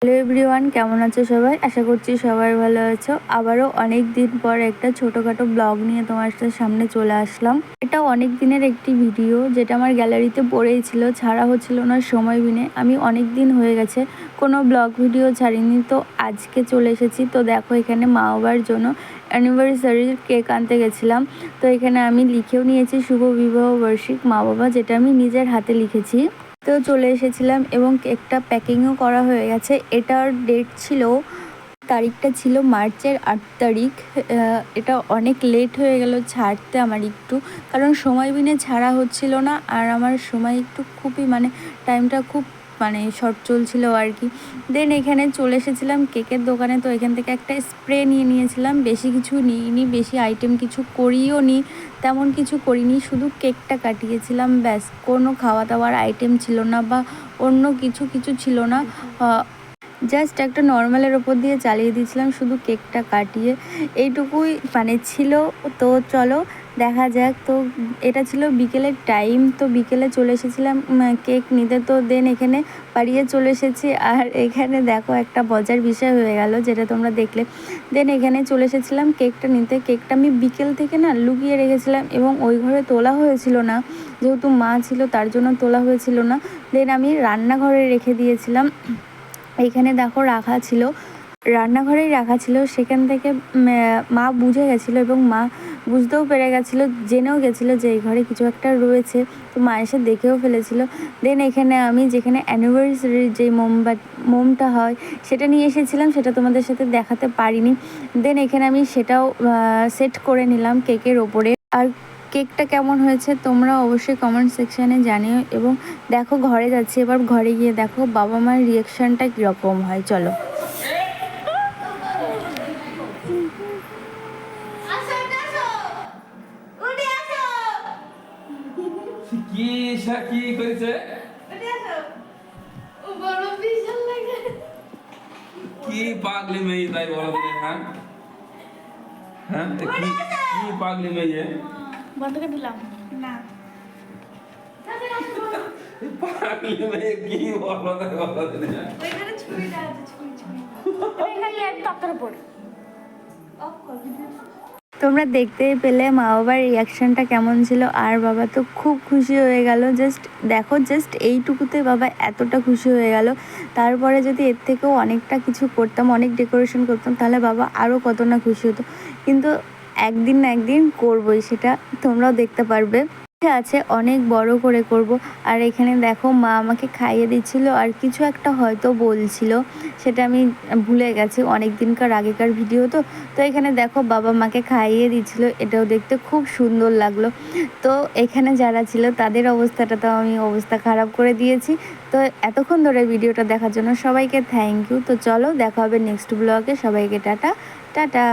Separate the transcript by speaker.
Speaker 1: Hello everyone, কেমন আছো সবাই? আশা করছি সবাই ভালো আছো। আবারও অনেক দিন পর একটা ছোটোখাটো ব্লগ নিয়ে তোমার সামনে চলে আসলাম। এটা অনেক দিনের একটি ভিডিও, যেটা আমার গ্যালারিতে পড়েই ছিল, ছাড়া হচ্ছিল না সময় বিনে। আমি অনেক দিন হয়ে গেছে কোনো ব্লগ ভিডিও ছাড়িনি, তো আজকে চলে এসেছি। তো দেখো, এখানে মা বাবার জন্য অ্যানিভার্সারির কেক আনতে গেছিলাম। তো এখানে আমি লিখেও নিয়েছি শুভ বিবাহ বার্ষিক মা বাবা, যেটা আমি নিজের হাতে লিখেছি। তো চলে এসেছিলাম এবং কেকটা প্যাকিংও করা হয়ে গেছে। এটার ডেট ছিল, তারিখটা ছিল মার্চের 8 তারিখ। এটা অনেক লেট হয়ে গেল ছাড়তে আমার একটু, কারণ সময় বিনে ছাড়া হচ্ছিল না। আর আমার সময় একটু খুবই টাইমটা খুব শর্ট চলছিল আর কি। দেন এখানে চলে এসেছিলাম কেকের দোকানে। তো এখান থেকে একটা স্প্রে নিয়ে নিয়েছিলাম, বেশি কিছু নিইনি, বেশি আইটেম কিছু করিও নি, তেমন কিছু করিনি, শুধু কেকটা কাটিয়েছিলাম ব্যাস। কোনো খাওয়া দাওয়ার আইটেম ছিল না বা অন্য কিছু ছিল না, জাস্ট একটা নর্মালের ওপর দিয়ে চালিয়ে দিয়েছিলাম শুধু কেকটা কাটিয়ে, এইটুকুই ছিল। তো চলো দেখা যাক। তো এটা ছিল বিকেলের টাইম, তো বিকেলে চলে এসেছিলাম কেক নিতে। তো দেন এখানে বাড়িয়ে চলে এসেছি। আর এখানে দেখো একটা মজার বিষয় হয়ে গেল, যেটা তোমরা দেখলে। দেন এখানে চলে এসেছিলাম কেকটা নিতে। কেকটা আমি বিকেল থেকে লুকিয়ে রেখেছিলাম এবং ওই ঘরে তোলা হয়েছিল না, যেহেতু মা ছিল তার জন্য তোলা হয়েছিল না। দেন আমি রান্নাঘরে রেখে দিয়েছিলাম। এইখানে দেখো রাখা ছিল, রান্নাঘরেই রাখা ছিল। সেখান থেকে মা বুঝে গেছিলো এবং মা বুঝতেও পেরে গেছিলো, জেনেও গেছিলো যে এই ঘরে কিছু একটা রয়েছে। তো মা এসে দেখেও ফেলেছিল। দেন এখানে আমি যেখানে অ্যানিভার্সারির যে মোমটা হয় সেটা নিয়ে এসেছিলাম, সেটা তোমাদের সাথে দেখাতে পারিনি। দেন এখানে আমি সেটাও সেট করে নিলাম কেকের ওপরে। আর কেকটা কেমন হয়েছে তোমরা অবশ্যই কমেন্ট সেকশানে জানিও। এবং দেখো ঘরে যাচ্ছি, এবার ঘরে গিয়ে দেখো বাবা মার রিয়াকশানটা কীরকম হয়। চলো।
Speaker 2: কি করেছে? কি পাগলি মেয়ে তাই বলো তো? হ্যাঁ হ্যাঁ, কি পাগলি মেয়ে?
Speaker 1: বন্ধ করে দিলাম না।
Speaker 2: পাগলি মেয়ে কি বলো তো?
Speaker 1: ওইখানে ছুরিটা আছে, ছুরি ওইখানে এক পাতার উপর অফ কর। তোমরা দেখতেই পেলে মা বাবার রিয়াকশানটা কেমন ছিল। আর বাবা তো খুব খুশি হয়ে গেল। জাস্ট এইটুকুতে বাবা এতটা খুশি হয়ে গেল। তারপরে যদি এর থেকেও অনেকটা কিছু করতাম, অনেক ডেকোরেশন করতাম, তাহলে বাবা আরও কত না খুশি হতো। কিন্তু একদিন না একদিন করবই, সেটা তোমরাও দেখতে পারবে। আছে অনেক বড় করে করব। আর এখানে দেখো মা আমাকে খাইয়ে দিচ্ছিল আর কিছু একটা হয়তো বলছিল, সেটা আমি ভুলে গেছি, অনেক দিনকার আগেকার ভিডিও। তো এখানে দেখো বাবা মাকে খাইয়ে দিচ্ছিল, এটাও দেখতে খুব সুন্দর লাগলো। তো এখানে যারা ছিল তাদের অবস্থাটা তো আমি অবস্থা খারাপ করে দিয়েছি। তো এতক্ষণ ধরে ভিডিওটা দেখার জন্য সবাইকে থ্যাংক ইউ। তো চলো দেখা হবে নেক্সট ব্লগে। সবাইকে টাটা টাটা।